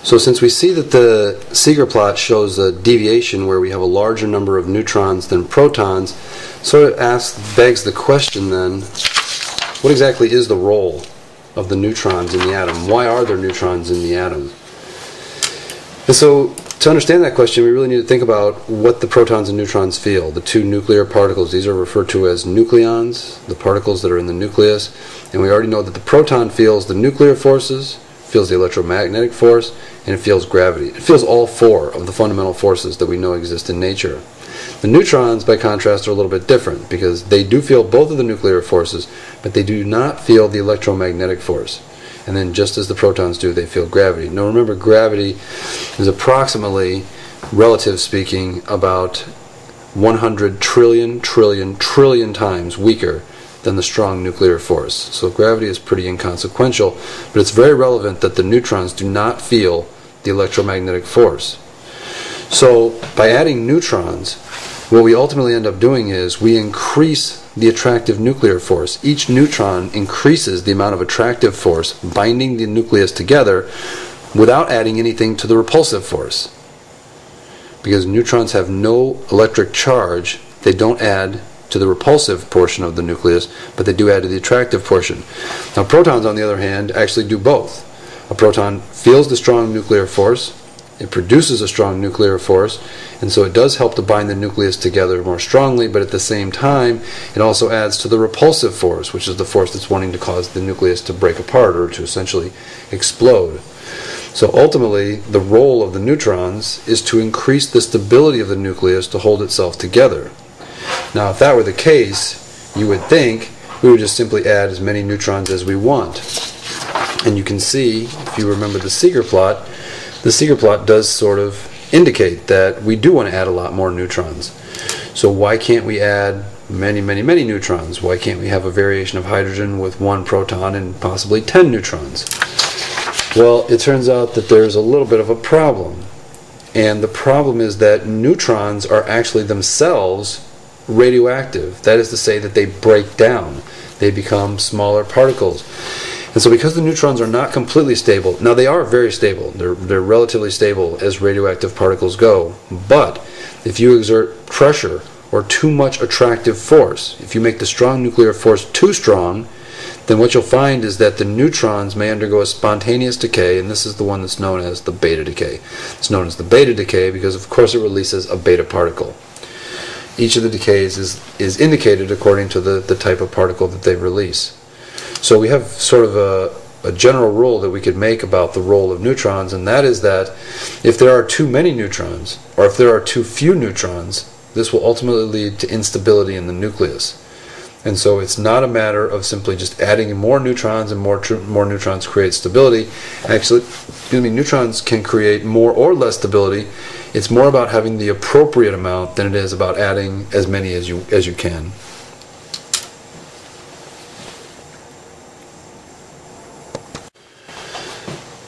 So since we see that the Seeger plot shows a deviation where we have a larger number of neutrons than protons, sort of begs the question then, what exactly is the role of the neutrons in the atom? Why are there neutrons in the atom? And so to understand that question, we really need to think about what the protons and neutrons feel. The two nuclear particles, these are referred to as nucleons, the particles that are in the nucleus. And we already know that the proton feels the nuclear forces, feels the electromagnetic force, and it feels gravity. It feels all four of the fundamental forces that we know exist in nature. The neutrons, by contrast, are a little bit different because they do feel both of the nuclear forces, but they do not feel the electromagnetic force. And then just as the protons do, they feel gravity. Now remember, gravity is approximately, relative speaking, about 100 trillion times weaker than the strong nuclear force. So gravity is pretty inconsequential, but it's very relevant that the neutrons do not feel the electromagnetic force. So by adding neutrons, what we ultimately end up doing is we increase the attractive nuclear force. Each neutron increases the amount of attractive force binding the nucleus together without adding anything to the repulsive force. Because neutrons have no electric charge, they don't add to the repulsive portion of the nucleus, but they do add to the attractive portion. Now protons, on the other hand, actually do both. A proton feels the strong nuclear force, it produces a strong nuclear force, and so it does help to bind the nucleus together more strongly, but at the same time it also adds to the repulsive force, which is the force that's wanting to cause the nucleus to break apart or to essentially explode. So ultimately the role of the neutrons is to increase the stability of the nucleus to hold itself together. Now if that were the case, you would think we would just simply add as many neutrons as we want. And you can see, if you remember the Seeger plot does sort of indicate that we do want to add a lot more neutrons. So why can't we add many neutrons? Why can't we have a variation of hydrogen with 1 proton and possibly 10 neutrons? Well, it turns out that there's a little bit of a problem. And the problem is that neutrons are actually themselves radioactive. That is to say that they break down. They become smaller particles. And so because the neutrons are not completely stable, now they are very stable, they're relatively stable as radioactive particles go, but if you exert pressure or too much attractive force, if you make the strong nuclear force too strong, then what you'll find is that the neutrons may undergo a spontaneous decay, and this is the one that's known as the beta decay. It's known as the beta decay because of course it releases a beta particle. Each of the decays is indicated according to the type of particle that they release. So we have sort of a general rule that we could make about the role of neutrons, and that is that if there are too many neutrons, or if there are too few neutrons, this will ultimately lead to instability in the nucleus. And so it's not a matter of simply just adding more neutrons and more neutrons create stability. Actually, neutrons can create more or less stability. It's more about having the appropriate amount than it is about adding as many as you can.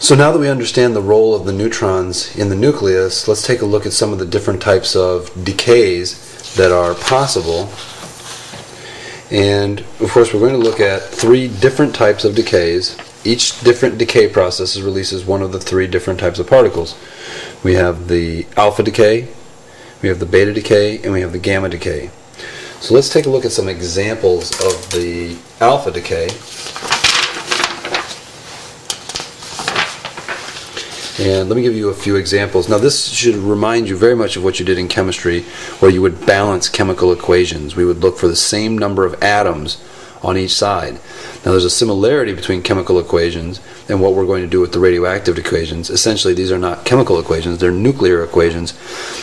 So now that we understand the role of the neutrons in the nucleus, let's take a look at some of the different types of decays that are possible. And of course we're going to look at 3 different types of decays. Each different decay process releases one of the 3 different types of particles. We have the alpha decay, we have the beta decay, and we have the gamma decay. So let's take a look at some examples of the alpha decay. And let me give you a few examples. Now this should remind you very much of what you did in chemistry, where you would balance chemical equations. We would look for the same number of atoms on each side. Now there's a similarity between chemical equations and what we're going to do with the radioactive equations. Essentially these are not chemical equations, they're nuclear equations.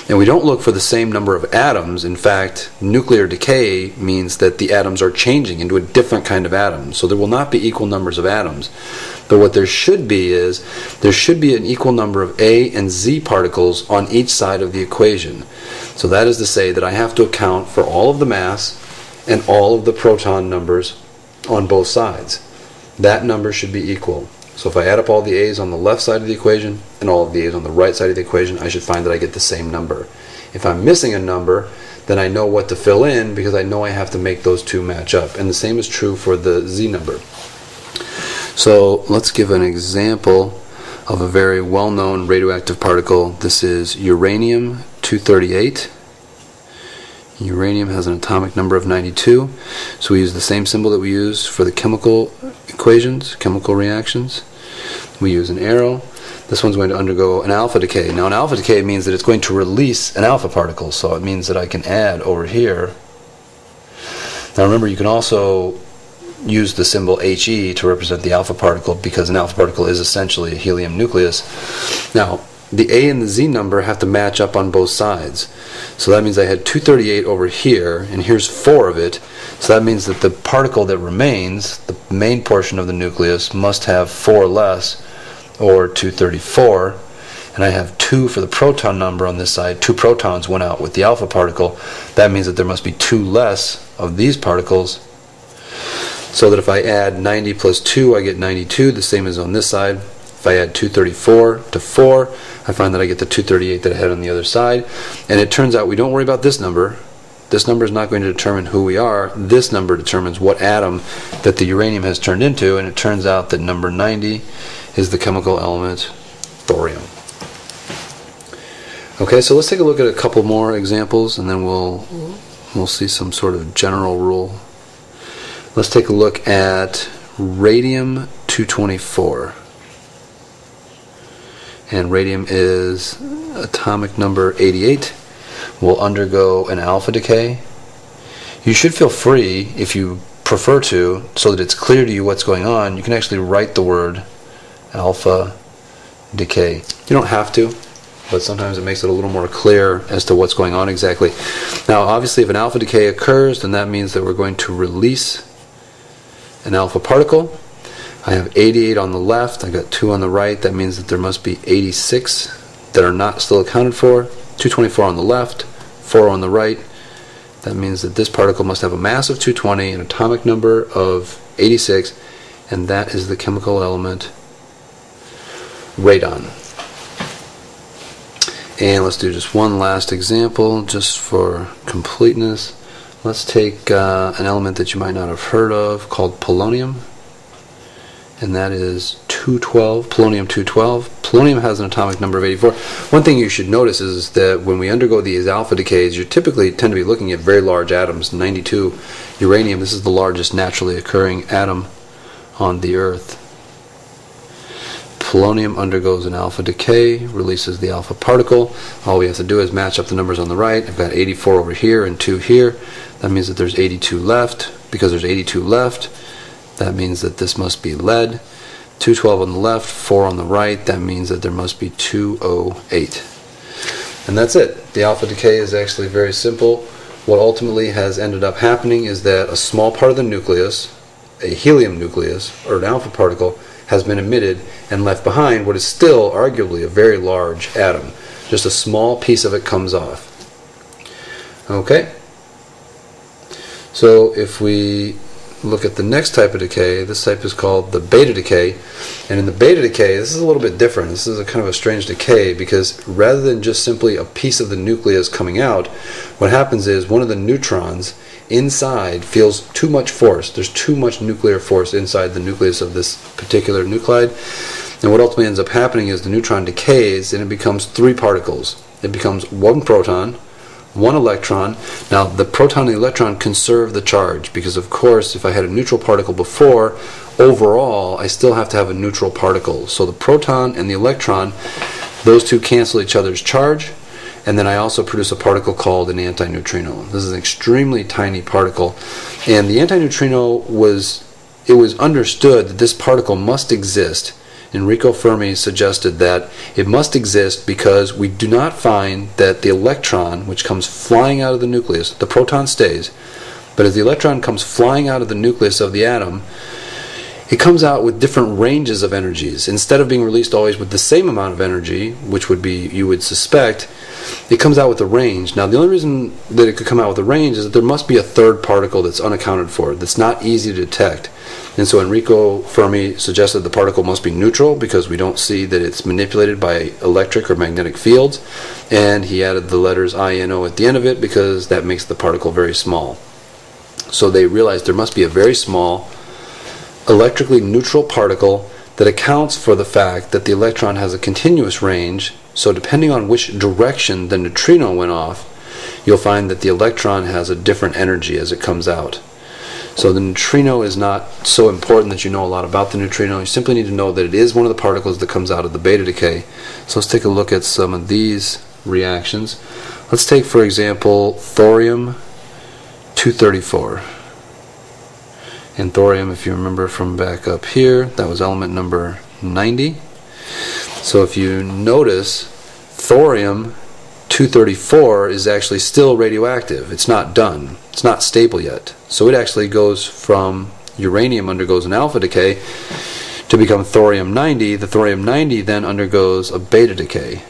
And we don't look for the same number of atoms. In fact, nuclear decay means that the atoms are changing into a different kind of atom. So there will not be equal numbers of atoms. But what there should be is, there should be an equal number of A and Z particles on each side of the equation. So that is to say that I have to account for all of the mass and all of the proton numbers on both sides. That number should be equal. So if I add up all the A's on the left side of the equation and all of the A's on the right side of the equation, I should find that I get the same number. If I'm missing a number, then I know what to fill in because I know I have to make those two match up. And the same is true for the Z number. So let's give an example of a very well-known radioactive particle. This is uranium-238. Uranium has an atomic number of 92, so we use the same symbol that we use for the chemical equations, chemical reactions. We use an arrow. This one's going to undergo an alpha decay. Now an alpha decay means that it's going to release an alpha particle, so it means that I can add over here. Now remember, you can also use the symbol He to represent the alpha particle, because an alpha particle is essentially a helium nucleus. Now the A and the Z number have to match up on both sides. So that means I had 238 over here, and here's 4 of it. So that means that the particle that remains, the main portion of the nucleus, must have 4 less, or 234. And I have 2 for the proton number on this side. 2 protons went out with the alpha particle. That means that there must be 2 less of these particles. So that if I add 90 plus 2, I get 92, the same as on this side. If I add 234 to 4, I find that I get the 238 that I had on the other side. And it turns out we don't worry about this number. This number is not going to determine who we are. This number determines what atom that the uranium has turned into, and it turns out that number 90 is the chemical element thorium. Okay, so let's take a look at a couple more examples, and then we'll see some sort of general rule. Let's take a look at radium-224. And radium is atomic number 88. Will undergo an alpha decay. You should feel free, if you prefer to, so that it's clear to you what's going on, you can actually write the word alpha decay. You don't have to, but sometimes it makes it a little more clear as to what's going on exactly. Now obviously if an alpha decay occurs, then that means that we're going to release an alpha particle. I have 88 on the left, I got 2 on the right. That means that there must be 86 that are not still accounted for. 224 on the left, 4 on the right. That means that this particle must have a mass of 220, an atomic number of 86, and that is the chemical element radon. And let's do just one last example just for completeness. Let's take an element that you might not have heard of called polonium. And that is 212, polonium-212. Polonium has an atomic number of 84. One thing you should notice is that when we undergo these alpha decays, you typically tend to be looking at very large atoms. 92 uranium, this is the largest naturally occurring atom on the Earth. Polonium undergoes an alpha decay, releases the alpha particle. All we have to do is match up the numbers on the right. I've got 84 over here and 2 here. That means that there's 82 left. Because there's 82 left, that means that this must be lead. 212 on the left, 4 on the right. That means that there must be 208. And that's it. The alpha decay is actually very simple. What ultimately has ended up happening is that a small part of the nucleus, a helium nucleus, or an alpha particle, has been emitted and left behind what is still arguably a very large atom. Just a small piece of it comes off. Okay? So if we look at the next type of decay, this type is called the beta decay. And in the beta decay, this is a little bit different. This is a kind of a strange decay, because rather than just simply a piece of the nucleus coming out, what happens is one of the neutrons inside feels too much force. There's too much nuclear force inside the nucleus of this particular nuclide. And what ultimately ends up happening is the neutron decays and it becomes 3 particles. It becomes 1 proton, 1 electron. Now the proton and the electron conserve the charge, because of course if I had a neutral particle before, overall I still have to have a neutral particle. So the proton and the electron, those two cancel each other's charge, and then I also produce a particle called an antineutrino. This is an extremely tiny particle, and the antineutrino was understood that this particle must exist. Enrico Fermi suggested that it must exist because we do not find that the electron, which comes flying out of the nucleus, the proton stays, but as the electron comes flying out of the nucleus of the atom, it comes out with different ranges of energies. Instead of being released always with the same amount of energy, which would be, you would suspect, it comes out with a range. Now the only reason that it could come out with a range is that there must be a third particle that's unaccounted for, that's not easy to detect. And so Enrico Fermi suggested the particle must be neutral because we don't see that it's manipulated by electric or magnetic fields, and he added the letters I and O at the end of it because that makes the particle very small. So they realized there must be a very small electrically neutral particle that accounts for the fact that the electron has a continuous range. So depending on which direction the neutrino went off, you'll find that the electron has a different energy as it comes out. So the neutrino is not so important that you know a lot about the neutrino. You simply need to know that it is one of the particles that comes out of the beta decay. So let's take a look at some of these reactions. Let's take, for example, thorium-234. And thorium, if you remember from back up here, that was element number 90. So if you notice, thorium-234 is actually still radioactive. It's not done. It's not stable yet. So it actually goes from uranium, undergoes an alpha decay, to become thorium-90. The thorium-90 then undergoes a beta decay.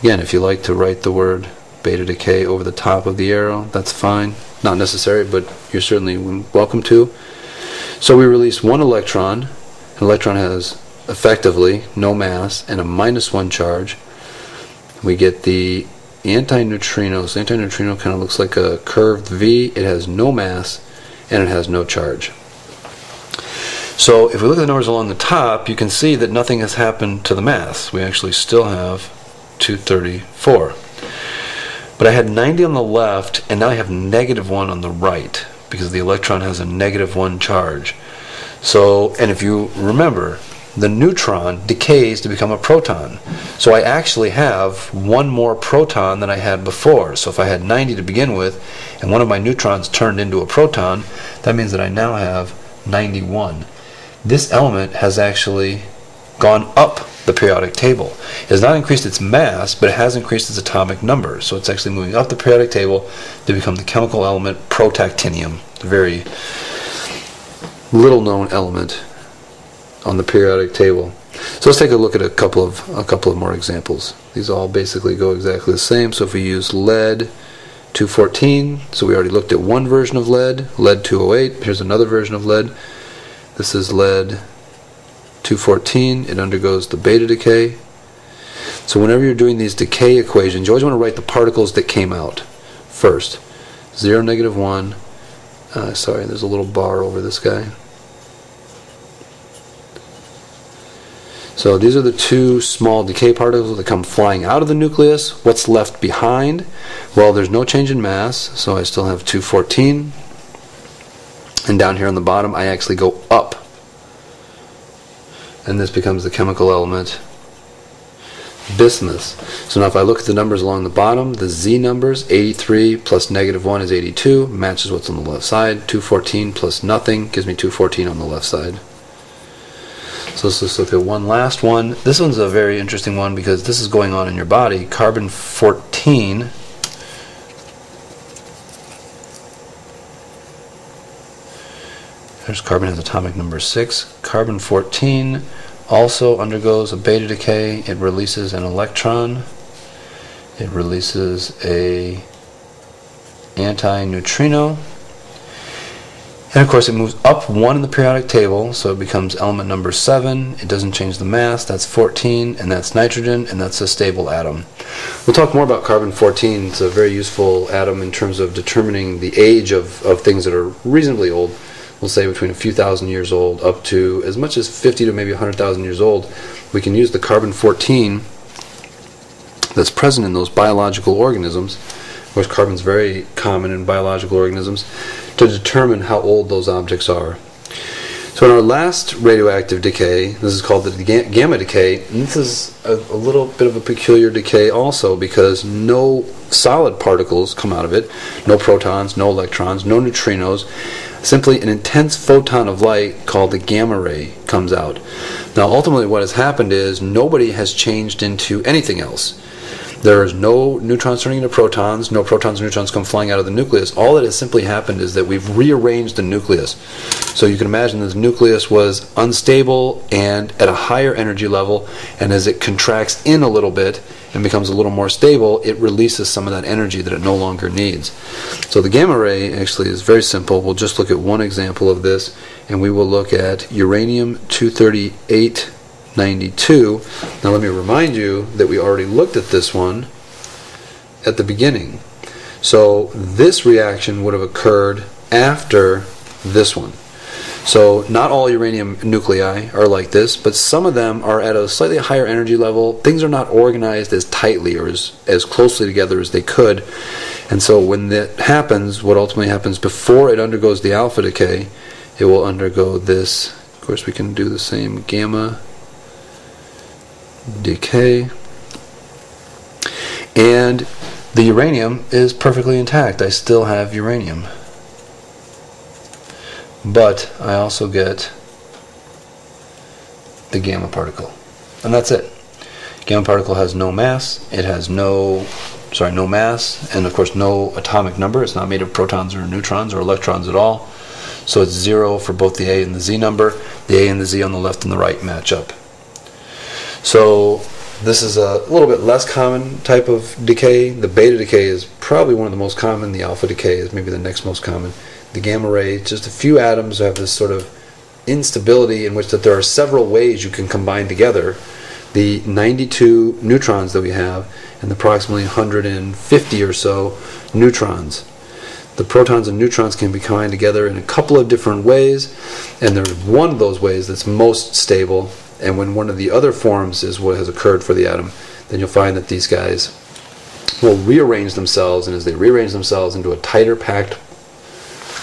Again, if you like to write the word beta decay over the top of the arrow, that's fine. Not necessary, but you're certainly welcome to. So we release one electron. An electron has effectively no mass and a -1 charge. We get the antineutrino. So antineutrino kind of looks like a curved V. It has no mass and it has no charge. So if we look at the numbers along the top, you can see that nothing has happened to the mass. We actually still have 234. But I had 90 on the left, and now I have -1 on the right, because the electron has a -1 charge. So, and if you remember, the neutron decays to become a proton. So I actually have one more proton than I had before. So if I had 90 to begin with, and one of my neutrons turned into a proton, that means that I now have 91. This element has actually gone up the periodic table. It has not increased its mass, but it has increased its atomic number. So it's actually moving up the periodic table to become the chemical element protactinium, a very little known element on the periodic table. So let's take a look at a couple of more examples. These all basically go exactly the same. So if we use lead-214, so we already looked at one version of lead-208. Here's another version of lead. This is lead-214. It undergoes the beta decay. So whenever you're doing these decay equations, you always want to write the particles that came out first. 0, -1. Sorry, there's a little bar over this guy. So these are the two small decay particles that come flying out of the nucleus. What's left behind? Well, there's no change in mass, so I still have 214. And down here on the bottom, I actually go up. And this becomes the chemical element bismuth. So now if I look at the numbers along the bottom, the Z numbers, 83 plus -1 is 82, matches what's on the left side. 214 plus nothing gives me 214 on the left side. So let's just look at one last one. This one's a very interesting one because this is going on in your body. Carbon-14. There's carbon has atomic number 6. Carbon-14 also undergoes a beta decay. It releases an electron. It releases a antineutrino. And of course it moves up 1 in the periodic table, so it becomes element number 7. It doesn't change the mass. That's 14, and that's nitrogen, and that's a stable atom. We'll talk more about carbon-14. It's a very useful atom in terms of determining the age of things that are reasonably old. We'll say between a few thousand years old up to as much as 50 to maybe 100,000 years old. We can use the carbon-14 that's present in those biological organisms. Of course, carbon's very common in biological organisms, to determine how old those objects are. So in our last radioactive decay, this is called the Gamma Decay, and this is a little bit of a peculiar decay also because no solid particles come out of it, no protons, no electrons, no neutrinos. Simply an intense photon of light called the gamma ray comes out. Now ultimately what has happened is nobody has changed into anything else. There is no neutrons turning into protons, no protons and neutrons come flying out of the nucleus. All that has simply happened is that we've rearranged the nucleus. So you can imagine that the nucleus was unstable and at a higher energy level, and as it contracts in a little bit and becomes a little more stable, it releases some of that energy that it no longer needs. So the gamma ray actually is very simple. We'll just look at one example of this, and we will look at uranium-238-92. Now let me remind you that we already looked at this one at the beginning. So this reaction would have occurred after this one. So not all uranium nuclei are like this, but some of them are at a slightly higher energy level. Things are not organized as tightly or as closely together as they could. And so when that happens, what ultimately happens before it undergoes the alpha decay, it will undergo this. Of course, we can do the same gamma decay. And the uranium is perfectly intact. I still have uranium. But I also get the gamma particle. And that's it. Gamma particle has no mass. It has no mass, and of course no atomic number. It's not made of protons or neutrons or electrons at all. So it's 0 for both the A and the Z number. The A and the Z on the left and the right match up. So this is a little bit less common type of decay. The beta decay is probably one of the most common. The alpha decay is maybe the next most common. The gamma ray, just a few atoms have this sort of instability in which that there are several ways you can combine together the 92 neutrons that we have and approximately 150 or so neutrons. The protons and neutrons can be combined together in a couple of different ways, and there's one of those ways that's most stable, and when one of the other forms is what has occurred for the atom, then you'll find that these guys will rearrange themselves, and as they rearrange themselves into a tighter packed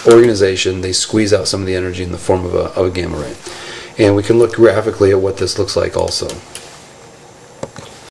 organization, they squeeze out some of the energy in the form of a gamma ray. And we can look graphically at what this looks like also.